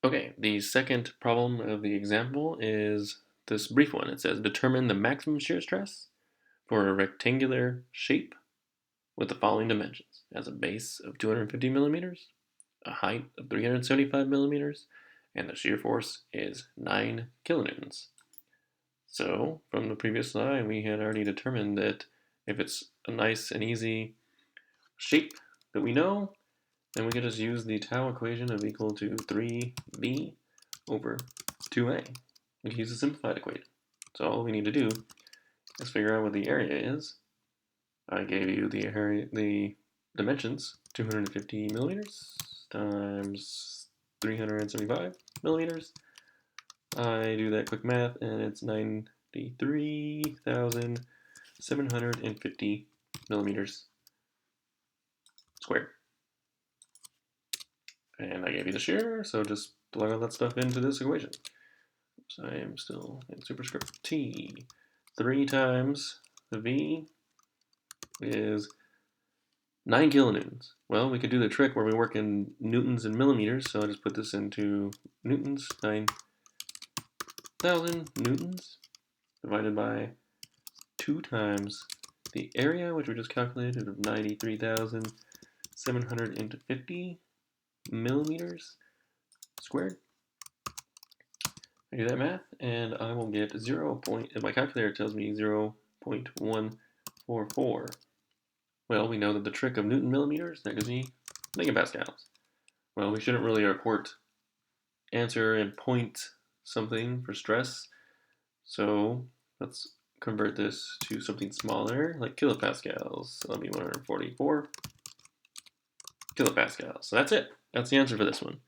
Okay, the second problem of the example is this brief one. It says determine the maximum shear stress for a rectangular shape with the following dimensions. It has a base of 250 millimeters, a height of 375 millimeters, and the shear force is 9 kilonewtons. So from the previous slide, we had already determined that if it's a nice and easy shape that we know, then we can just use the tau equation of equal to 3b over 2a. We can use the simplified equation. So all we need to do is figure out what the area is. I gave you the dimensions, 250 millimeters times 375 millimeters. I do that quick math and it's 93,750 millimeters squared. And I gave you the shear, so just plug all that stuff into this equation. Oops, I am still in superscript T. 3 times the V is 9 kilonewtons. Well, we could do the trick where we work in newtons and millimeters, so I'll just put this into newtons, 9,000 newtons, divided by 2 times the area, which we just calculated, of 93,750 millimeters squared. I do that math, and I will get 0. My calculator tells me 0.144. Well, we know that the trick of Newton millimeters, that gives me megapascals. Well, we shouldn't really report answer in point something for stress, so let's convert this to something smaller, like kilopascals. So that'll be 144 kilopascals. So that's it. That's the answer for this one.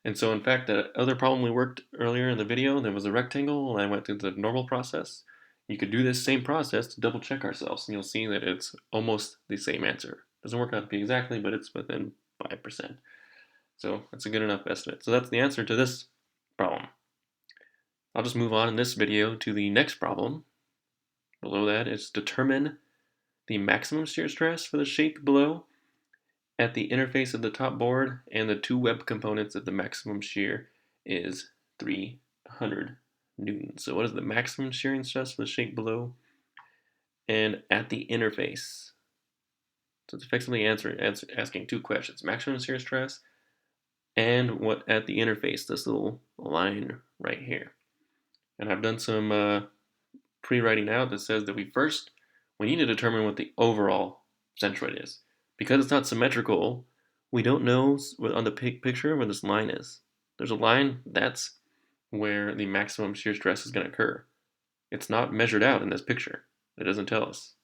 And so in fact, the other problem we worked earlier in the video, there was a rectangle, and I went through the normal process. You could do this same process to double check ourselves, and you'll see that it's almost the same answer. Doesn't work out to be exactly, but it's within 5%. So that's a good enough estimate. So that's the answer to this problem. I'll just move on in this video to the next problem. Below that is determine the maximum shear stress for the shape below at the interface of the top board and the 2 web components of the maximum shear is 300 newtons. So what is the maximum shearing stress for the shape below and at the interface? So it's effectively asking 2 questions: maximum shear stress and what at the interface, this little line right here. And I've done some pre-writing out that says that we need to determine what the overall centroid is. Because it's not symmetrical, we don't know on the picture where this line is. There's a line, that's where the maximum shear stress is going to occur. It's not measured out in this picture. It doesn't tell us.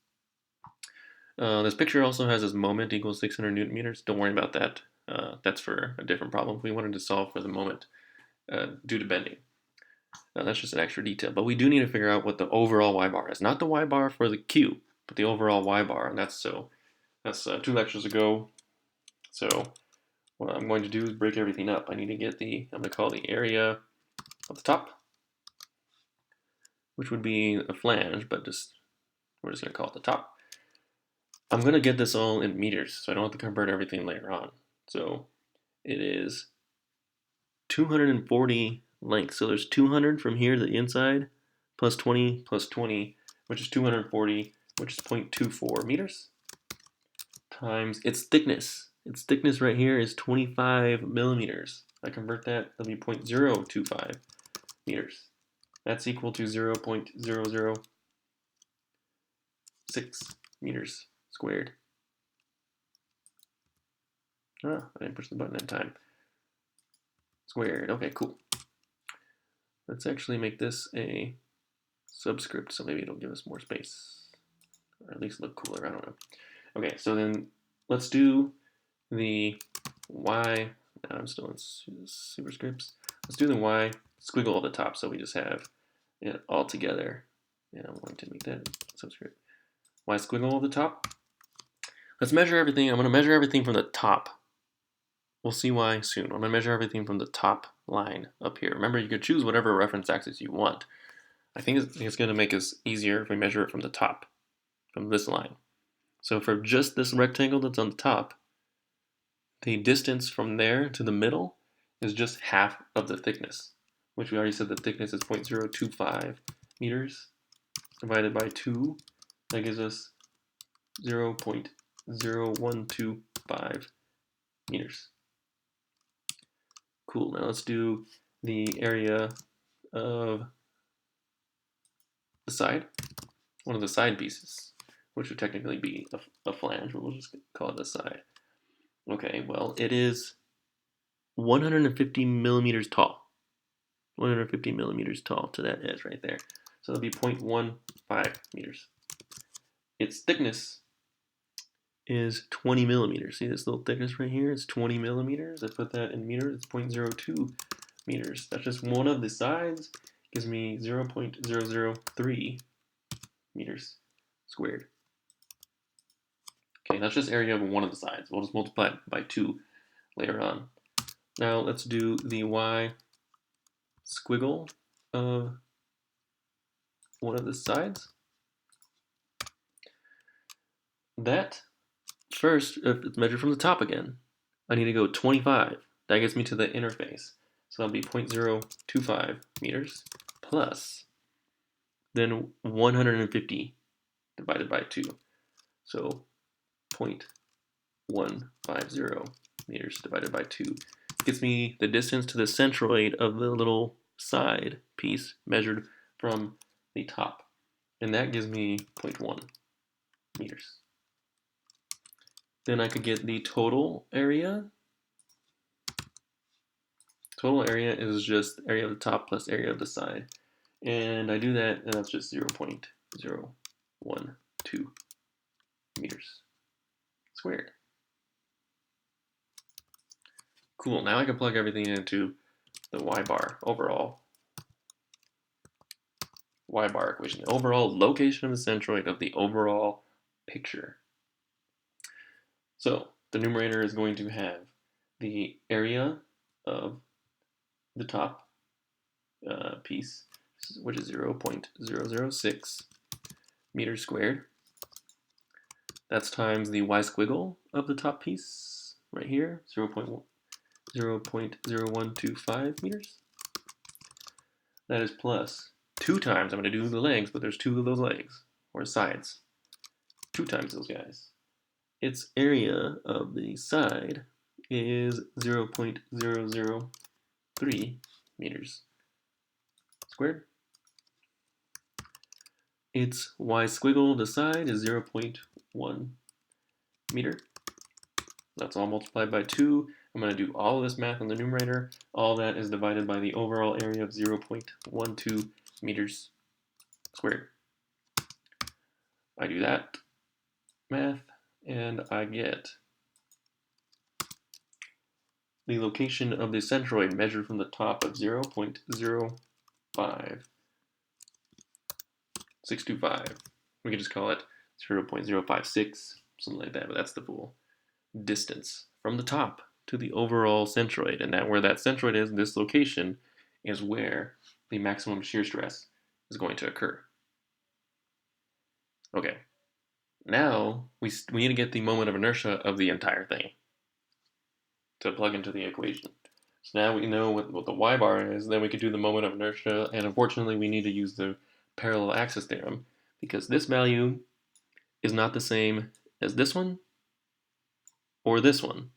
This picture also has this moment equals 600 newton meters. Don't worry about that. That's for a different problem. We wanted to solve for the moment due to bending. That's just an extra detail. But we do need to figure out what the overall y bar is. Not the y bar for the cube, but the overall y bar. And that's 2 lectures ago. So what I'm going to do is break everything up. I need to get I'm going to call the area of the top, which would be a flange, but we're just going to call it the top. I'm going to get this all in meters, so I don't have to convert everything later on. So it is 240 length. So there's 200 from here to the inside, plus 20, which is 240, which is 0.24 meters, times its thickness. Its thickness right here is 25 millimeters. I convert that, that'll be 0.025 meters. That's equal to 0.006 meters squared. I didn't push the button in time. Squared. Okay, cool. Let's actually make this a subscript, so maybe it'll give us more space, or at least look cooler. I don't know. Okay, so then let's do the y. I'm still in superscripts. Let's do the y squiggle at the top, so we just have it all together. And I'm going to make that subscript. Y squiggle at the top. Let's measure everything. I'm going to measure everything from the top. We'll see why soon. I'm going to measure everything from the top line up here. Remember, you can choose whatever reference axis you want. I think it's going to make us easier if we measure it from the top, from this line. So for just this rectangle that's on the top, the distance from there to the middle is just half of the thickness, which we already said the thickness is 0.025 meters divided by 2. That gives us 0.0125 meters. Cool, now let's do the area of the side, one of the side pieces, which would technically be a flange, but we'll just call it the side. Okay, well, it is 150 millimeters tall. 150 millimeters tall to that edge right there. So it'll be 0.15 meters. Its thickness is 20 millimeters. See this little thickness right here? It's 20 millimeters. I put that in meters. It's 0.02 meters. That's just one of the sides. Gives me 0.003 meters squared. Okay, that's just area of one of the sides. We'll just multiply it by 2 later on. Now let's do the y squiggle of one of the sides. That first, if it's measured from the top again, I need to go 25. That gets me to the interface. So that'll be 0.025 meters plus then 150 divided by 2. So 0.150 meters divided by 2 gets me the distance to the centroid of the little side piece measured from the top. And that gives me 0.1 meters. Then I could get the total area. Total area is just area of the top plus area of the side. And I do that, and that's just 0.012 meters squared. Cool, now I can plug everything into the y-bar overall. Y-bar equation, the overall location of the centroid of the overall picture. So the numerator is going to have the area of the top piece, which is 0.006 meters squared. That's times the y squiggle of the top piece right here, 0.0125 meters. That is plus 2 times, I'm going to do the legs, but there's 2 of those legs, or sides. 2 times those guys. Its area of the side is 0.003 meters squared. Its y squiggle, the side, is 0.1 meter. That's all multiplied by 2. I'm going to do all of this math on the numerator. All that is divided by the overall area of 0.12 meters squared. I do that math, and I get the location of the centroid measured from the top of 0.05625. We can just call it 0.056, something like that, but that's the full distance from the top to the overall centroid. And that where that centroid is, this location, is where the maximum shear stress is going to occur. Okay, now we need to get the moment of inertia of the entire thing to plug into the equation. So now we know what the y-bar is, then we can do the moment of inertia, and unfortunately we need to use the parallel axis theorem because this value is not the same as this one or this one.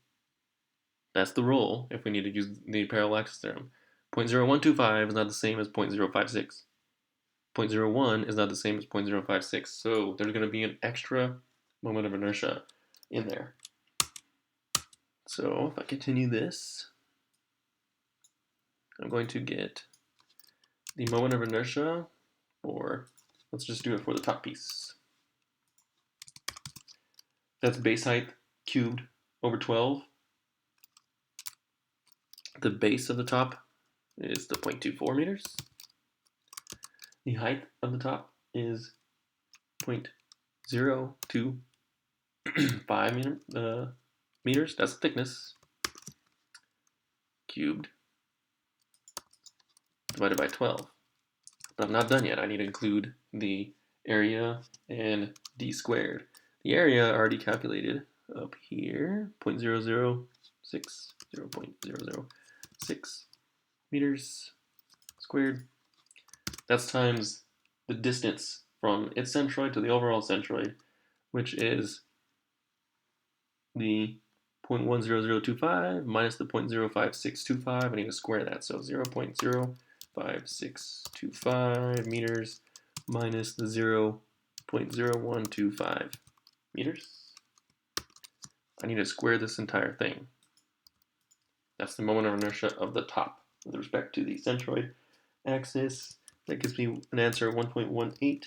That's the rule if we need to use the parallel axis theorem. 0.0125 is not the same as 0.056. 0.01 is not the same as 0.056, so there's going to be an extra moment of inertia in there. So if I continue this, I'm going to get the moment of inertia for, let's just do it for the top piece. That's base height cubed over 12. The base of the top is the 0.24 meters. The height of the top is 0.025 meters. That's the thickness cubed divided by 12. But I'm not done yet. I need to include the area and d squared. The area already calculated up here, 0.006, 0.006. meters squared. That's times the distance from its centroid to the overall centroid, which is the 0.10025 minus the 0.05625. I need to square that, so 0.05625 meters minus the 0.0125 meters. I need to square this entire thing. That's the moment of inertia of the top with respect to the centroid axis. That gives me an answer of 1.18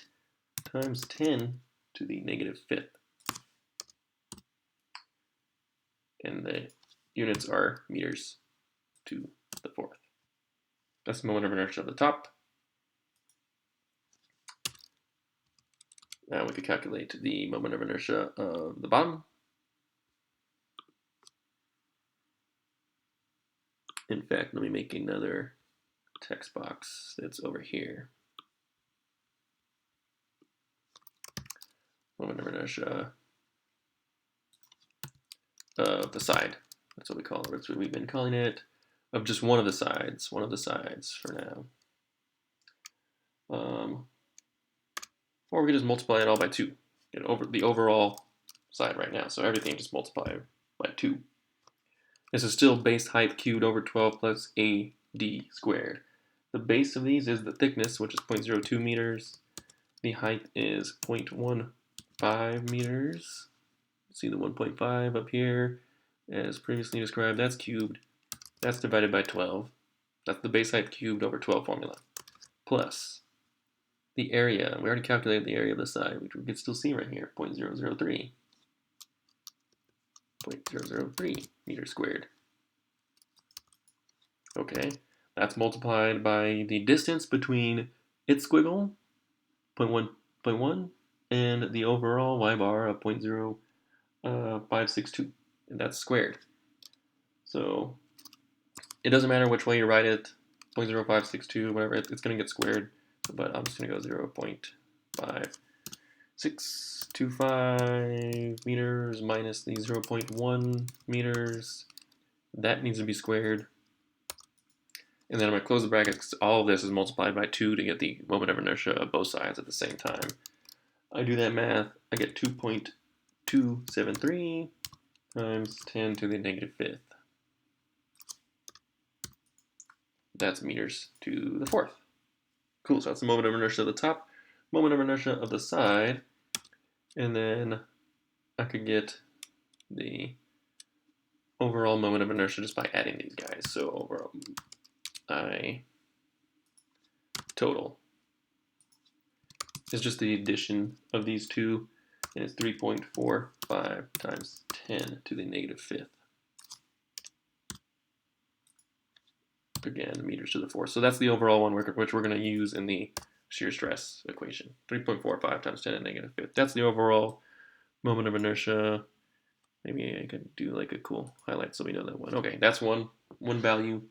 times 10 to the negative fifth. And the units are meters to the fourth. That's the moment of inertia of the top. Now we could calculate the moment of inertia of the bottom. In fact, let me make another text box that's over here. Moment of inertia of the side. That's what we call it. That's what we've been calling it. Of just one of the sides for now. Or we could just multiply it all by 2. Get over the overall side right now. So everything just multiply by 2. This is still base height cubed over 12 plus AD squared. The base of these is the thickness, which is 0.02 meters. The height is 0.15 meters. See the 1.5 up here. As previously described, that's cubed. That's divided by 12. That's the base height cubed over 12 formula. Plus the area. We already calculated the area of the side, which we can still see right here, 0.003. 0.003 meters squared. Okay, that's multiplied by the distance between its squiggle, 0.1, and the overall y bar of 0.0562, and that's squared. So it doesn't matter which way you write it, 0.0562, whatever, it's going to get squared, but I'm just going to go 0.5625 meters minus the 0.1 meters. That needs to be squared. And then I'm going to close the bracket because all of this is multiplied by 2 to get the moment of inertia of both sides at the same time. I do that math, I get 2.273 times 10 to the negative fifth. That's meters to the fourth. Cool, so that's the moment of inertia of the top, moment of inertia of the side, and then I could get the overall moment of inertia just by adding these guys. So overall, I total is just the addition of these two, and it's 3.45 times 10 to the negative fifth. Again, meters to the fourth. So that's the overall one which we're going to use in the shear stress equation. 3.45 times 10 to the negative fifth. That's the overall moment of inertia. Maybe I could do like a cool highlight so we know that one. Okay, that's one value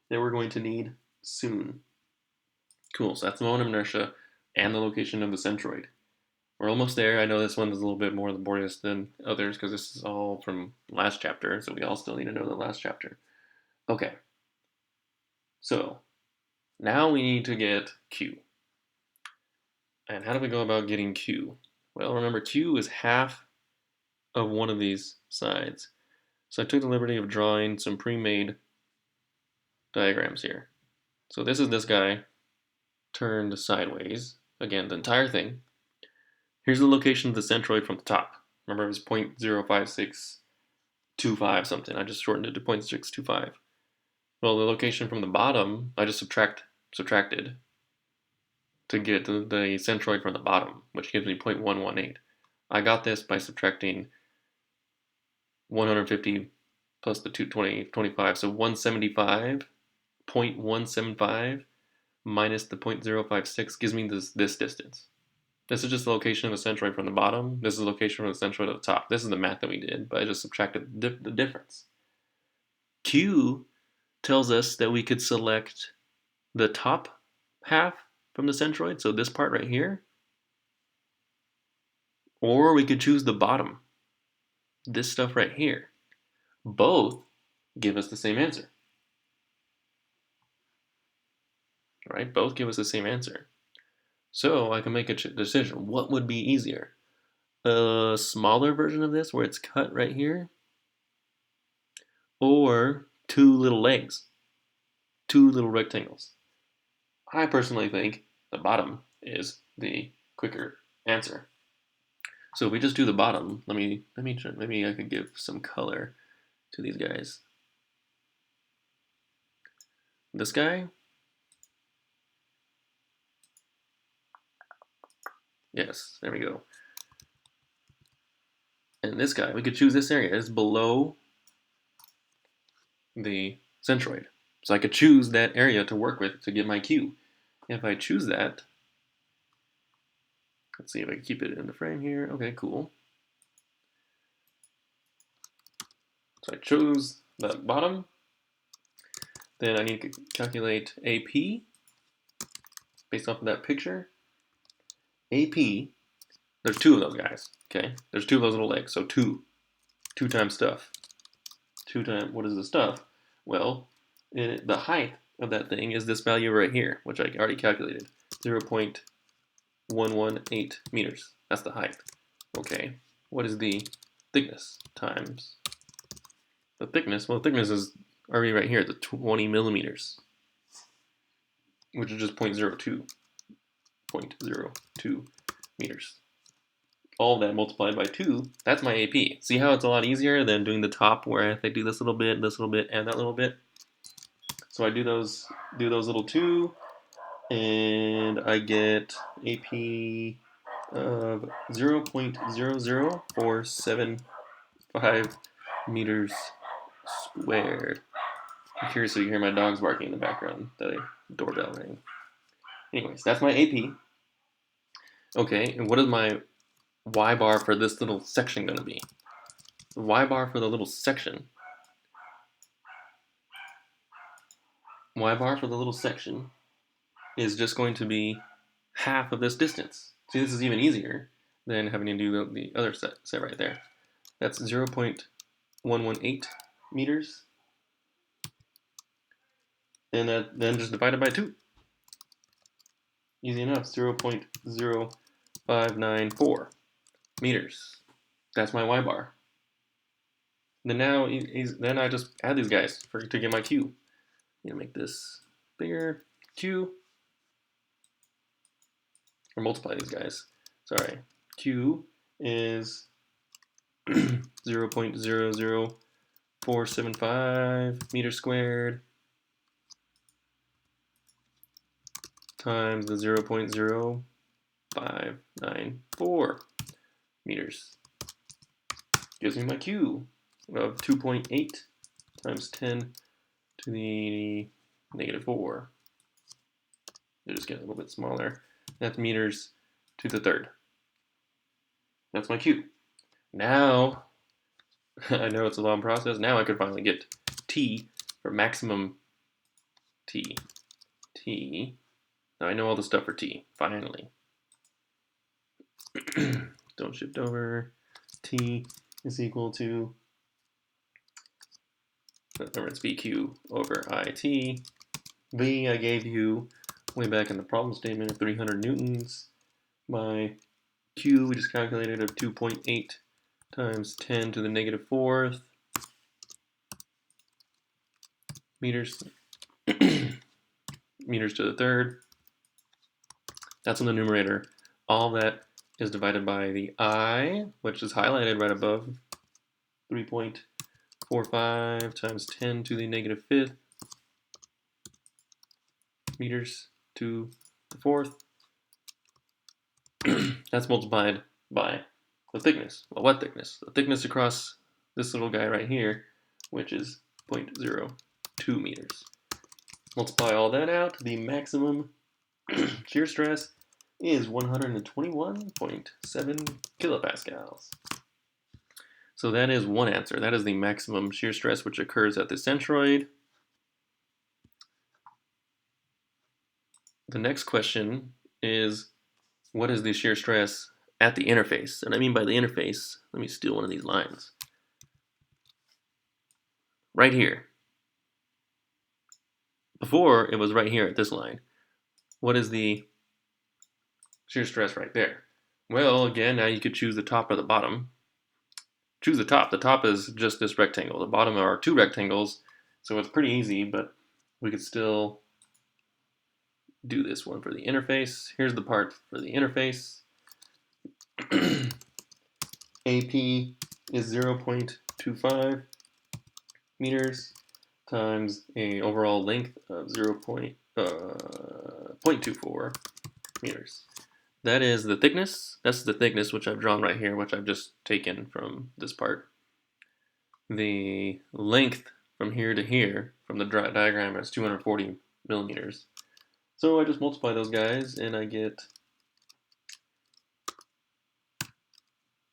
that we're going to need soon. Cool, so that's the moment of inertia and the location of the centroid. We're almost there. I know this one is a little bit more laborious than others because this is all from last chapter, so we all still need to know the last chapter. Okay, so now we need to get Q. And how do we go about getting Q? Well, remember Q is half of one of these sides. So I took the liberty of drawing some pre-made diagrams here. So this is this guy turned sideways. Again, the entire thing. Here's the location of the centroid from the top. Remember it was 0.05625 something. I just shortened it to 0.625. Well, the location from the bottom, I just subtracted to get the centroid from the bottom, which gives me 0.118. I got this by subtracting 150 plus the 225, so 175.175 minus the 0.056 gives me this distance. This is just the location of the centroid from the bottom. This is the location from the centroid at the top. This is the math that we did, but I just subtracted the difference. Q tells us that we could select the top half from the centroid, so this part right here, or we could choose the bottom, this stuff right here. Both give us the same answer. right? Both give us the same answer. So I can make a decision. What would be easier? A smaller version of this where it's cut right here, or two little legs, two little rectangles? I personally think the bottom is the quicker answer. So if we just do the bottom, maybe I could give some color to these guys. This guy, yes, there we go. And this guy, we could choose this area. It's below the centroid. So I could choose that area to work with to get my Q. If I choose that, let's see if I can keep it in the frame here. Okay, cool. So I chose the bottom. Then I need to calculate AP based off of that picture. AP, there's two of those guys, okay? There's two of those little legs, so two times stuff. What is the stuff? Well, the height of that thing is this value right here, which I already calculated, 0.118 meters. That's the height. Okay, what is the thickness times the thickness? Well, the thickness is already right here, the 20 millimeters, which is just 0.02 meters. All that multiplied by 2, that's my AP. See how it's a lot easier than doing the top where I have to do this little bit, and that little bit? So I do those little 2, and I get AP of 0.00475 meters squared. I'm curious if you hear my dogs barking in the background. The doorbell rang. Anyways, that's my AP. Okay, and what is my Y bar for this little section going to be? The Y bar for the little section. Y bar for the little section is just going to be half of this distance. See, this is even easier than having to do the other set right there. That's 0.118 meters. And then just divided by 2. Easy enough, 0.0594 meters. That's my Y bar. Then then I just add these guys to get my Q. I'm gonna make this bigger. Q, or multiply these guys. Sorry. Q is 0.00475 meters squared times the 0.0594 meters. Gives me my Q of 2.8 times 10 to the -4. They just get a little bit smaller. That's meters to the third. That's my Q. Now, I know it's a long process. Now I could finally get T for maximum T. T. Now I know all the stuff for T, finally. Don't shift over. T is equal to, remember it's VQ over IT. V I gave you way back in the problem statement of 300 newtons. My Q we just calculated of 2.8 times 10 to the -4th meters meters to the third. That's in the numerator. All that is divided by the I, which is highlighted right above, 3.45 times 10 to the -5th meters to the fourth. That's multiplied by the thickness. Well, what thickness? The thickness across this little guy right here, which is 0.02 meters. Multiply all that out. The maximum shear stress is 121.7 kilopascals. So that is one answer. That is the maximum shear stress which occurs at the centroid. The next question is, what is the shear stress at the interface? And I mean by the interface, let me steal one of these lines. Right here. Before, it was right here at this line. what is the shear stress right there? Well, again, now you could choose the top or the bottom. Choose the top. The top is just this rectangle. The bottom are two rectangles, so it's pretty easy, but we could still do this one for the interface. Here's the part for the interface. AP is 0.25 meters times a overall length of 0.24 meters. That is the thickness. That's the thickness, which I've drawn right here, which I've just taken from this part. The length from here to here, from the diagram, is 240 millimeters. So I just multiply those guys, and I get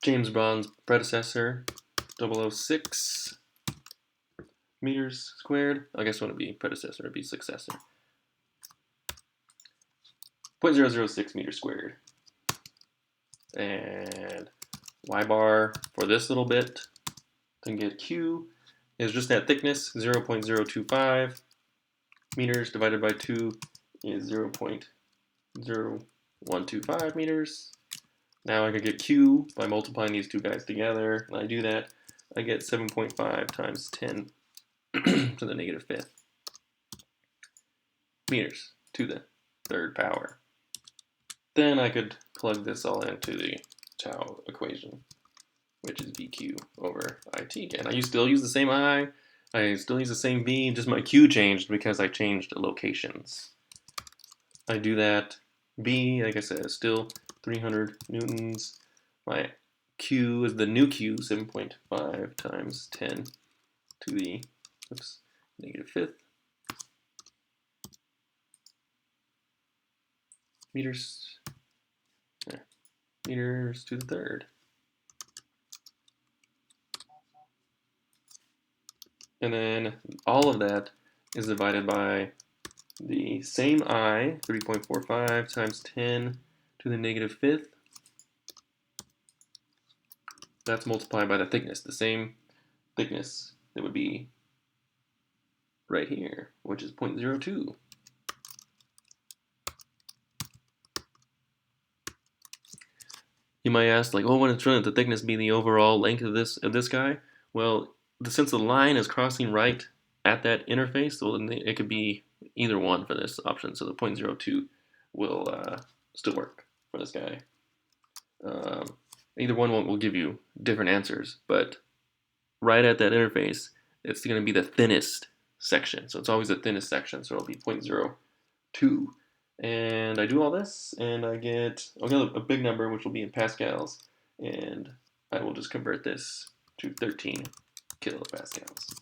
James Bond's predecessor, 006 meters squared. I guess it wouldn't be predecessor, it'd be successor. 0.006 meters squared. And y bar for this little bit to get Q is just that thickness, 0.025 meters divided by 2 is 0.0125 meters. Now I could get Q by multiplying these two guys together. When I do that, I get 7.5 times 10 to the negative fifth meters to the third power. Then I could plug this all into the tau equation, which is VQ over IT again. I still use the same I still use the same V, just my Q changed because I changed locations. I do that. V, like I said, is still 300 newtons. My Q is the new Q, 7.5 times 10 to the negative fifth meters to the third. And then all of that is divided by the same I, 3.45 times 10 to the negative fifth. That's multiplied by the thickness, the same thickness that would be right here, which is 0.02. You might ask, like, oh, shouldn't the thickness be the overall length of this guy? Well, since the line is crossing right at that interface, well, then it could be either one for this option. So the 0.02 will still work for this guy. Either one will give you different answers, but right at that interface, it's going to be the thinnest section. So it's always the thinnest section, so it'll be 0.02. And I do all this, and I'll get a big number, which will be in pascals, and I will just convert this to 13 kilopascals.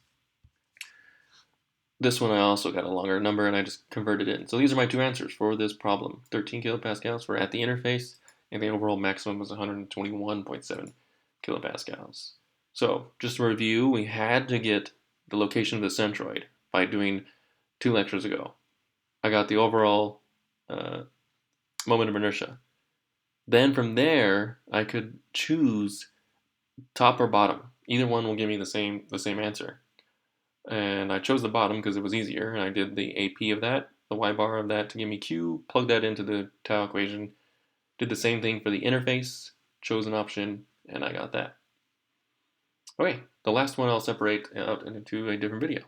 This one I also got a longer number, and I just converted it in. So these are my two answers for this problem. 13 kilopascals for at the interface, and the overall maximum was 121.7 kilopascals. So just to review, we had to get the location of the centroid by doing 2 lectures ago. I got the overall moment of inertia. Then from there, I could choose top or bottom. Either one will give me the same answer. And I chose the bottom because it was easier, and I did the AP of that, the y bar of that to give me Q, plugged that into the tau equation, did the same thing for the interface, chose an option, and I got that. Okay, the last one I'll separate out into a different video.